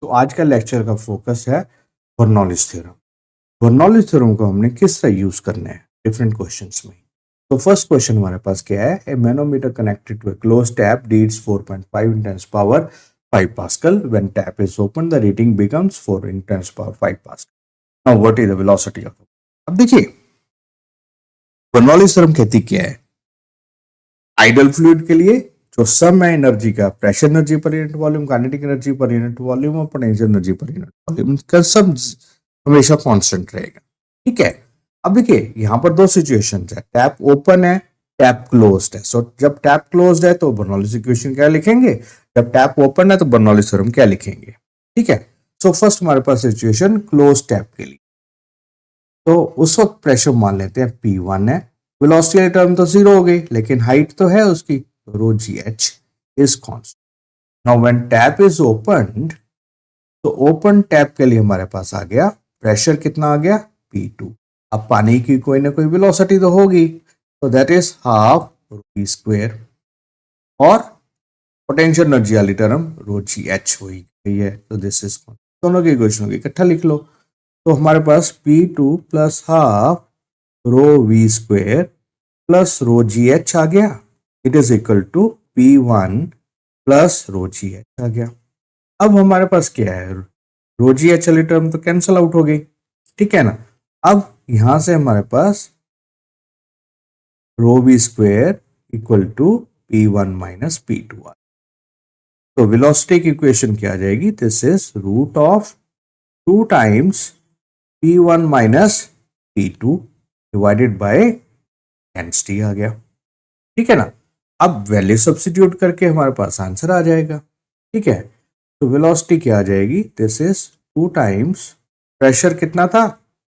तो आज का लेक्चर का फोकस है बर्नौलीज थ्योरम। बर्नौलीज थ्योरम को हमने किस तरह यूज करना है डिफरेंट क्वेश्चंस में। तो फर्स्ट क्वेश्चन हमारे पास क्या है, a manometer connected to a close tap reads 4.5 in 10 power 5 pascal when tap is open the reading becomes 4 in 10 power 5 pascal. Now what is the velocity of. अब देखिए Bernoulli's theorem कहती क्या है, idol fluid के लिए जो सम है energy का, pressure energy per unit volume, kinetic energy per unit volume और potential energy per unit volume का सब हमेशा कांस्टेंट रहेगा। ठीक है, अब देखिए यहाँ पर दो सिचुएशंस है, टैप ओपन है, टैप क्लोज्ड है। सो जब टैप क्लोज्ड है तो बर्नौलीज इक्वेशन क्या लिखेंगे, जब टैप ओपन है तो बर्नौलीज थ्योरम क्या लिखेंगे। ठीक है, सो फर्स्ट हमारे पास सिचुएशन क्लोज टैप के लिए, तो उस वक्त प्रेशर मान लेते हैं P1 है, वेलोसिटी टर्म तो 0 हो गई लेकिन हाइट तो है उसकी, rho g h is constant. Now when tap is opened, तो ओपन टैप के लिए हमारे पास आ गया प्रेशर कितना आ गया P2। अब पानी की कोई ना कोई वेलोसिटी तो होगी, तो that is half rho v square, और पोटेंशियल एनर्जी वाली टर्म रो जी एच हुई गई है, तो दिस इज दोनों के इक्वेशन को इकट्ठा लिख लो। तो हमारे पास P2 plus half rho v square plus rho g h आ गया, it is equal to P1 plus rho g h आ गया। अब हमारे पास क्या है, रो जी एच वाली टर्म तो कैंसल आउट हो गई। ठीक है ना, अब यहां से हमारे पास rho v square equal to P1 minus P2 आ। तो वेलोसिटी की इक्वेशन क्या आ जाएगी, this is root of 2 times P1 minus P2 divided by density आ गया। ठीक है ना, अब वैल्यू सब्स्टिट्यूट करके हमारे पास आंसर आ जाएगा। ठीक है, तो वेलोसिटी क्या आ जाएगी, दिस इज 2 टाइम्स प्रेशर कितना था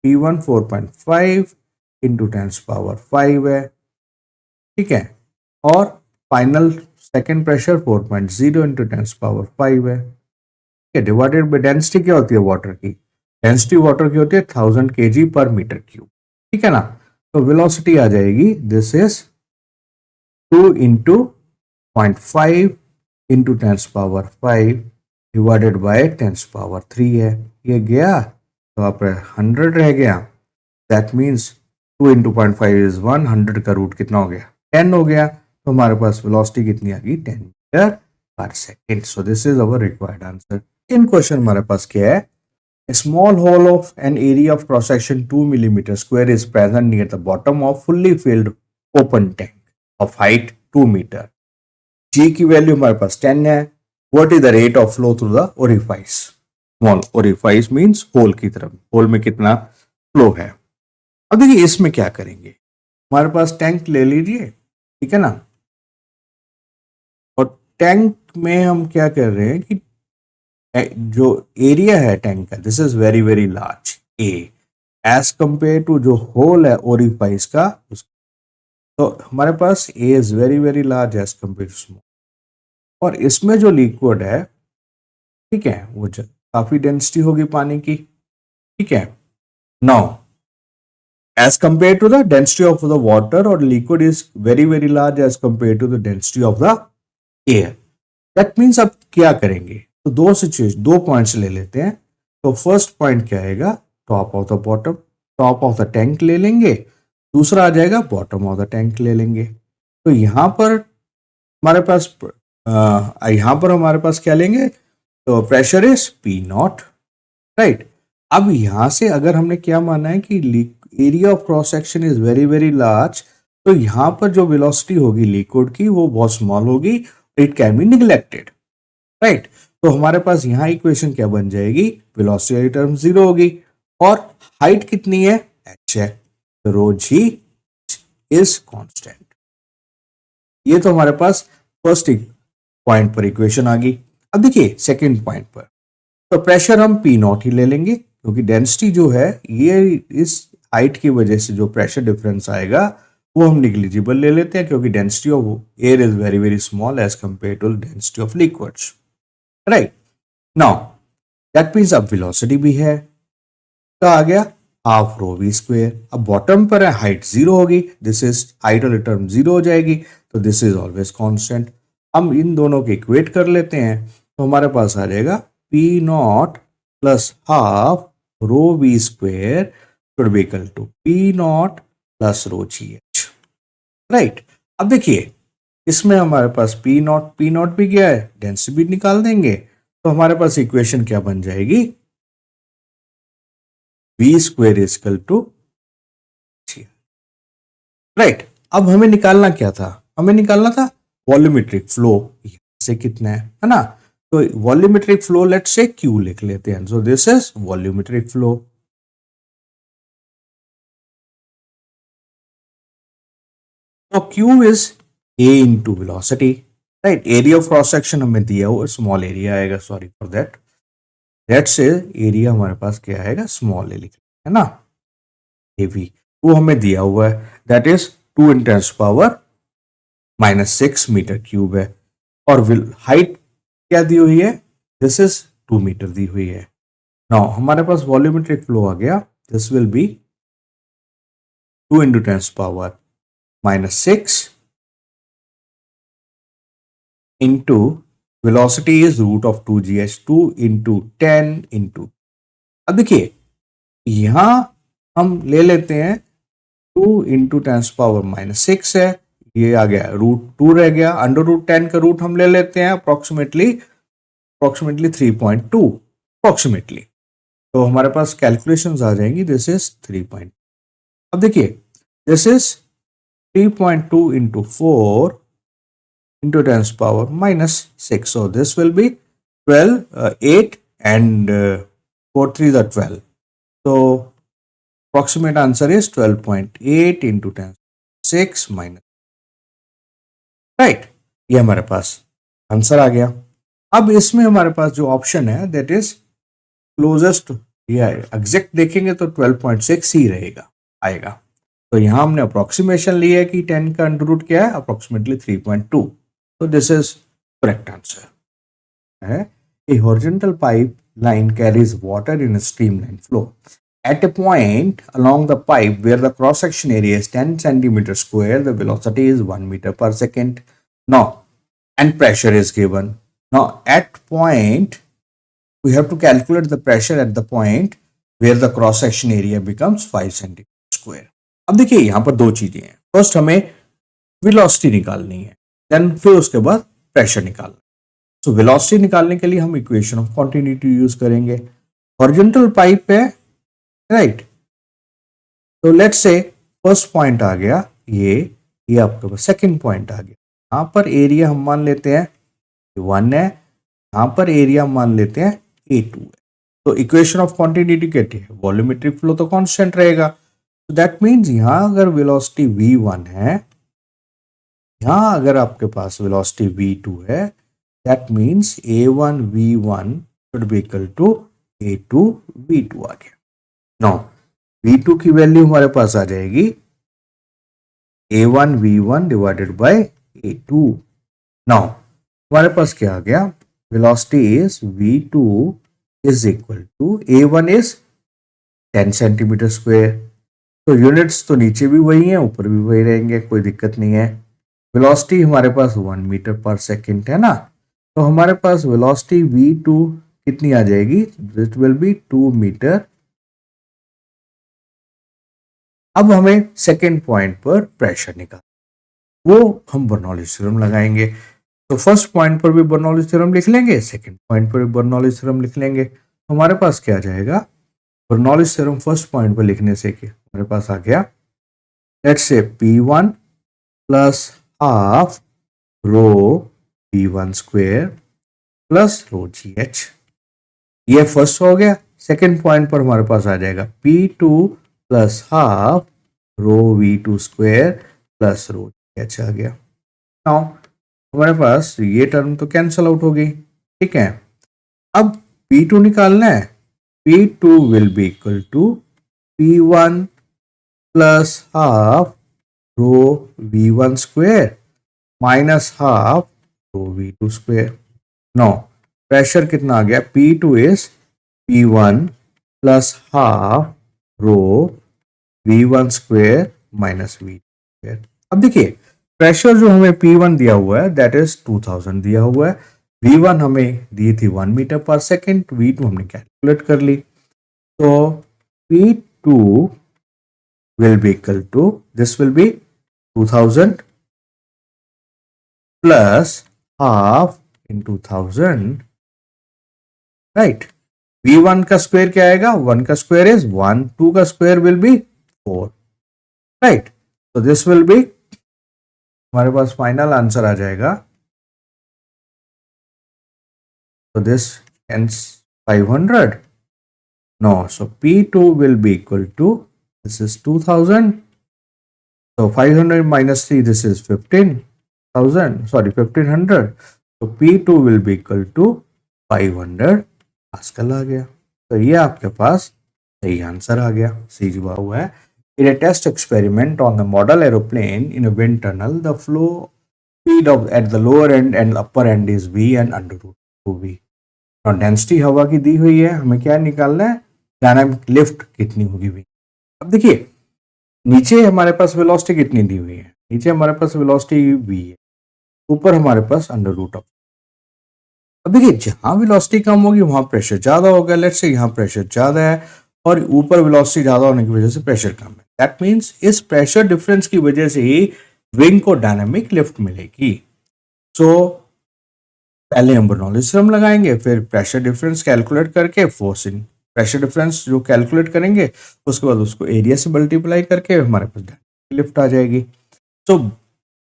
P1 4.5 इंटू 10 पावर 5 है। ठीक है, और final second pressure 4.0 into 10 power 5 है। ठीक है, डिवाइडेड बाय डेंसिटी क्या होती है वाटर की, डेंसिटी वाटर की होती है 1000 kg पर मीटर क्यूब। ठीक है ना, तो वेलोसिटी आ जाएगी this is 2 into 0.5 into 10 power 5 divided by 10 power 3 है। ये गया तो आप 100 रह गया, दैट मीन्स 2 इंटू 0.5 इज 1, 100 का रूट कितना हो गया 10 हो गया, तो हमारे पास वेलोसिटी कितनी आ गई 10 मीटर पर second. So this is our required answer. In question हमारे पास क्या है, a small hole of an area of cross section 2 millimeter square is present near the bottom of fully filled open tank of height 2 meter. G की value हमारे पास 10 है। What is the rate of flow through the orifice? Small orifice means hole की तरफ, hole में कितना flow है। अब देखिए इसमें क्या करेंगे, हमारे पास टैंक ले लीजिए, ठीक है ना, और टैंक में हम क्या कर रहे हैं कि जो एरिया है टैंक का, this is very very large a as compare to जो होल है ओरिफाइस का, तो हमारे पास A is very very large as compare to small, और इसमें जो लिक्विड है, ठीक है, वो काफी डेंसिटी होगी पानी की। ठीक है, now as compare to the density of the water, और liquid is very very large as compare to the density of the air. That means अब क्या करेंगे, तो दो पॉइंट्स ले लेते हैं। तो फर्स्ट पॉइंट क्या आएगा, top of the bottom, top of the tank ले लेंगे, दूसरा आ जाएगा बॉटम ऑफ द टैंक ले लेंगे। तो यहां पर हमारे पास क्या लेंगे, तो प्रेशर इज P0, राइट। अब यहां से अगर हमने क्या माना है कि area of cross section is very very large, तो यहां पर जो वेलोसिटी होगी लिक्विड की वो बहुत स्मॉल होगी, it can be neglected, right. तो हमारे पास यहां इक्वेशन क्या बन जाएगी, वेलोसिटी टर्म 0 होगी, और हाइट कितनी है h है, तो रो जी इज कांस्टेंट। ये तो हमारे पास फर्स्ट पॉइंट पर इक्वेशन आ गई। अब देखिए सेकंड पॉइंट पर, तो प्रेशर हम P0 ही ले लेंगे, क्योंकि डेंसिटी जो है ये इस हाइट की वजह से जो प्रेशर डिफरेंस आएगा वो हम निग्लिजिबल ले लेते हैं, क्योंकि density of air is very very small as compare to density of liquids, right. Now that means अब वेलोसिटी भी है, तो आ गया हाफ रो वी स्क्वायर। अब बॉटम पर है हाइट 0 होगी, दिस इज हाइट वाली टर्म 0 हो जाएगी, तो दिस इज ऑलवेज कांस्टेंट। हम इन दोनों को इक्वेट कर लेते हैं, तो हमारे पास आ जाएगा P naught plus half rho V square should be equal to P naught plus rho GH, right. अब देखिए इसमें हमारे पास P नॉट भी गया है, डेंसिटी भी निकाल देंगे, तो हमारे पास इक्वेशन क्या बन जाएगी, V square is equal to, right. अब हमें निकालना क्या था, हमें निकालना था वॉल्यूमेट्रिक फ्लो, से कितना है ना। तो volumetric flow let's say Q लिख लेते हैं, so this is volumetric flow. तो Q is A into velocity, right. Area of cross section हमें दिया हुआ स्मॉल एरिया आएगा, sorry for that, let's say area हमारे पास क्या आएगा, स्मॉल ए लिख है ना, AV, वो हमें दिया हुआ है, दैट इज 2 × 10⁻⁻⁶ मीटर क्यूब है। और हाइट क्या दी हुई है, दिस इज 2 मीटर दी हुई है। नाउ हमारे पास वॉल्यूमेट्रिक फ्लो आ गया, this will B 2 × 10⁻⁻⁶ into velocity is root of 2gh, 2 × 10 × अब देखिए यहां हम ले लेते हैं 2 × 10⁻⁻⁶ है, ये आ गया √2 रह गया, √10 का रूट हम ले लेते हैं अप्रोक्सीमेटली 3.2 अप्रोक्सीमेटली, तो हमारे पास कैलकुलेशंस आ जाएंगी, दिस इज 3. अब देखिए this is 3.2 × 4 into 10⁻⁻⁶, so this will be 12, 8 and 4 3 are 12, so approximate answer is 12.8 × 10⁶ minus, right. ये हमारे पास आंसर आ गया। अब इसमें हमारे पास जो ऑप्शन है दैट इज क्लोजेस्ट या एग्जैक्ट देखेंगे तो 12.6 ही रहेगा आएगा, तो यहां हमने अप्रोक्सीमेशन लिया है कि 10 का अंडर रूट क्या है, approximately 3.2, so this is correct answer. A horizontal pipeline carries water in a streamline flow. At a point along the pipe where the cross-section area is 10 centimeter square, the velocity is 1 meter per second. Now, and pressure is given. Now, at point, we have to calculate the pressure at the point where the cross-section area becomes 5 centimeter square. अब देखिए यहाँ पर दो चीजें हैं, first हमें velocity निकालनी है, देन फिर उसके बाद प्रेशर निकालना। सो वेलोसिटी निकालने के लिए हम इक्वेशन ऑफ कॉन्टिन्यूटी यूज करेंगे। हॉरिजॉन्टल पाइप है, राइट, तो लेट्स से फर्स्ट पॉइंट आ गया ये आपके पास सेकंड पॉइंट आ गया, यहां पर एरिया हम मान लेते हैं 1 है, यहां पर एरिया मान लेते हैं A2 है। तो इक्वेशन ऑफ कॉन्टिन्यूटी कहती है वॉल्यूमेट्रिक फ्लो तो कांस्टेंट रहेगा, तो दैट मींस यहां अगर वेलोसिटी V1 है, यहां अगर आपके पास वेलोसिटी V2 है, that means A1 V1 should be equal to A2 V2 आ गया। नाउ V2 की वैल्यू हमारे पास आ जाएगी A1 V1 divided by A2। Now हमारे पास क्या आ गया, velocity is V2 is equal to A1 is 10 centimetre square, तो यूनिट्स तो नीचे भी वही हैं ऊपर भी वही रहेंगे, कोई दिक्कत नहीं है। वेलोसिटी हमारे पास 1 मीटर पर सेकंड है ना, तो हमारे पास वेलोसिटी V2 कितनी आ जाएगी, इट विल बी 2 मीटर। अब हमें सेकंड पॉइंट पर प्रेशर निकाल, वो हम बर्नौलीज थ्योरम लगाएंगे। तो फर्स्ट पॉइंट पर भी बर्नौलीज थ्योरम लिख लेंगे, सेकंड पॉइंट पर भी बर्नौलीज थ्योरम लिख लेंगे। तो हमारे पास क्या आ जाएगा, बर्नौलीज थ्योरम फर्स्ट पॉइंट पर लिखने से कि हमारे पास आ गया, let's say P1 plus half rho V1 square plus row GH, ये फर्स्ट हो गया। सेकंड पॉइंट पर हमारे पास आ जाएगा P2 plus half rho V2 square plus रो GH आ गया। नाउ हमारे पास ये टर्म तो कैंसल आउट हो गई, ठीक है। अब P2 निकालना है, P2 will be equal to P1 plus half rho V1 square minus half rho V2 square. No pressure कितना आ गया, P2 इज P1 plus half rho V1 square minus V2 square. अब देखिए प्रेशर जो हमें P1 दिया हुआ है दैट इज 2000 दिया हुआ है, V1 हमें दी थी 1 मीटर पर सेकेंड, V2 हमने कैलकुलेट कर ली। तो P2 will be equal to, this will be 2000 plus half into 1000, right? V1 का स्क्वायर क्या आएगा? 1 का स्क्वायर इज 1, 2 का स्क्वायर विल बी 4, राइट? तो दिस विल बी, हमारे पास फाइनल आंसर आ जाएगा। So this ends 500. No, so P2 will be equal to, this is 2000. So 500 minus 3, this is 15,000, sorry 1500. So P2 will be equal to 500 pascal आ गया। तो ये आपके पास सही answer आ गया, सी जुआ हुआ है। In a test experiment on the model aeroplane in a wind tunnel, the flow speed of at the lower end and upper end is v and under root 2v. और डेंसिटी हवा की दी हुई है, हमें क्या निकालना है? डायनामिक लिफ्ट कितनी होगी v। अब देखिए नीचे हमारे पास वेलोसिटी कितनी दी हुई है? नीचे हमारे पास वेलोसिटी v है, ऊपर हमारे पास अंडर रूट ऑफ। अब देखिए जहां वेलोसिटी कम होगी वहां प्रेशर ज्यादा होगा। लेट्स से यहाँ प्रेशर ज्यादा है और ऊपर वेलोसिटी ज्यादा होने की वजह से प्रेशर कम है। दैट मीन्स इस प्रेशर डिफरेंस की वजह से ही विंग को डायनामिक लिफ्ट मिलेगी। सो पहले हम बर्नौलीज थ्योरम लगाएंगे, फिर प्रेशर डिफरेंस कैलकुलेट करके फोर्स इन प्रेशर डिफरेंस जो कैलकुलेट करेंगे, उसके बाद उसको एरिया से मल्टीप्लाई करके हमारे पास डायनामिक लिफ्ट आ जाएगी। सो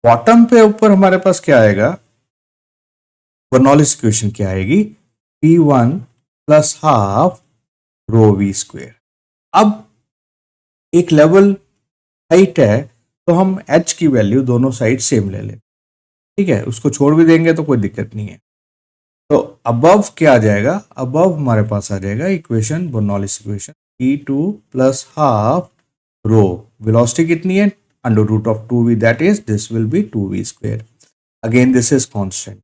बॉटम पे ऊपर हमारे पास क्या आएगा? बर्नौलीज इक्वेशन क्या आएगी? P1 plus half rho v square. अब एक लेवल हाइट है तो हम h की वैल्यू दोनों साइड सेम ले लें, ठीक है, उसको छोड़ भी देंगे तो कोई दिक्कत नहीं है। तो अबव क्या आ जाएगा? अबव हमारे पास आ जाएगा equation, Bernoulli's equation, P2 plus half rho, velocity कितनी है? Under root of 2v, that is this will be 2v square. Again this is constant,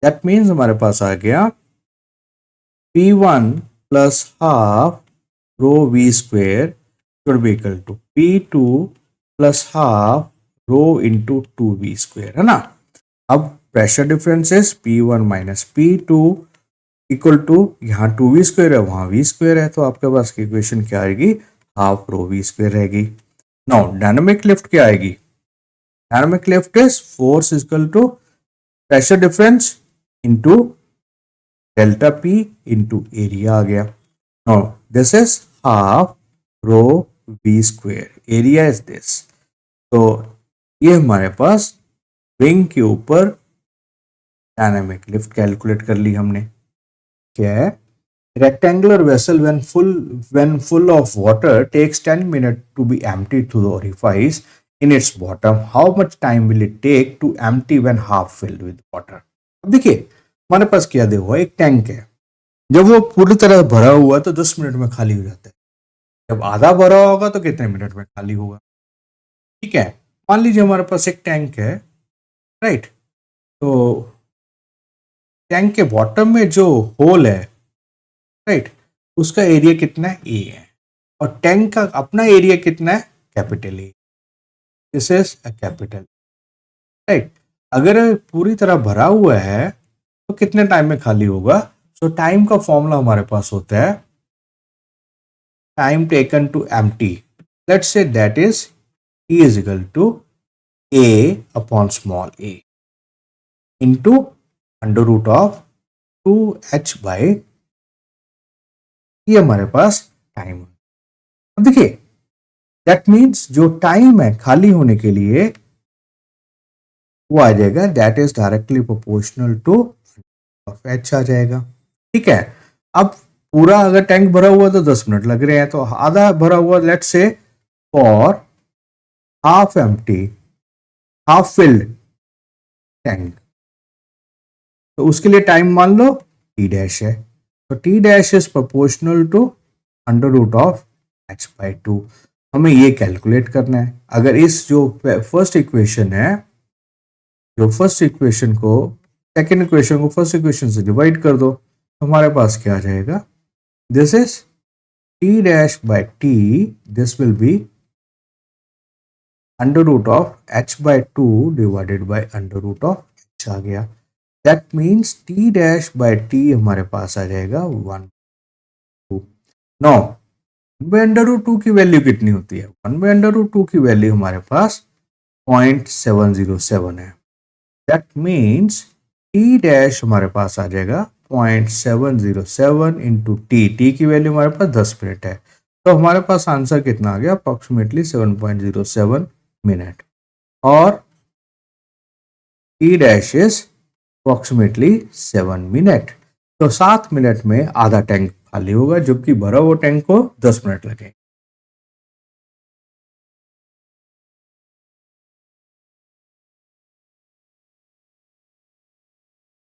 that means हमारे पास आ गया P1 plus half rho v square should be equal to P2 plus half rho into 2v square, है ना। अब pressure difference is P1 minus P2 equal to, यहाँ 2v square है वहां v स्क्वेयर है, तो आपके पास की इक्वेशन क्या आएगी? हाफ रो v स्क्वेयर रहेगी। नाउ डायनामिक लिफ्ट क्या आएगी? Dynamic lift is force equal to pressure difference into delta P into area आ गया। Now this is half rho v square, area is this. तो ये हमारे पास विंग के ऊपर डायनामिक लिफ्ट कैलकुलेट कर ली हमने। क्या है? Rectangular vessel when full of water takes 10 minutes to be emptied through the orifice in its bottom, how much time will it take to empty when half filled with water? अब देखिए हमारे पास क्या दे हुआ, एक टैंक है, जब वो पूरी तरह भरा हुआ तो 10 मिनट में खाली हो जाता है। जब आधा भरा होगा तो कितने मिनट में खाली होगा? ठीक है, मान लीजिए हमारे पास एक टैंक है, राइट। तो टैंक के बॉटम में जो होल है, राइट, उसका एरिया कितना है? ए है, और टैंक का अपना एरिया कितना है? Capital A. This is a capital, right. अगर पूरी तरह भरा हुआ है तो कितने टाइम में खाली होगा? सो टाइम का फॉर्मूला हमारे पास होता है time taken to empty. Let's say that is E is equal to A upon small a into under root of 2h by, ये हमारे पास टाइम है। अब देखिए दैट मीन्स जो टाइम है खाली होने के लिए वो आ जाएगा, that is directly proportional two of h आ जाएगा, ठीक है। अब पूरा अगर टैंक भरा हुआ तो 10 मिनट लग रहे हैं, तो आधा भरा हुआ, let's say for half empty, half filled tank, तो उसके लिए टाइम मान लो t डैश है, तो t dash is proportional to under root of h by 2। हमें ये कैलकुलेट करना है। अगर इस जो फर्स्ट इक्वेशन है, जो फर्स्ट इक्वेशन को सेकेंड इक्वेशन को फर्स्ट इक्वेशन से डिवाइड कर दो तो हमारे पास क्या आ जाएगा? This is t dash by t, this will be under root of h by 2 divided by under root of h आ गया। That means T dash by T हमारे पास आ जाएगा 1/2। नौ 1/√2 की वैल्यू कितनी होती है? 1/√2 की वैल्यू हमारे पास 0.707 है। दैट मीन्स टी डैश हमारे पास आ जाएगा 0.707 इंटू टी। टी की वैल्यू हमारे पास 10 मिनट है, तो हमारे पास आंसर कितना आ गया? Approximately 7.07 minute. और T dash is approximately 7 minute. तो 7 मिनट में आधा टैंक खाली होगा, जबकि भरा हुआ टैंक को 10 मिनट लगेंगे।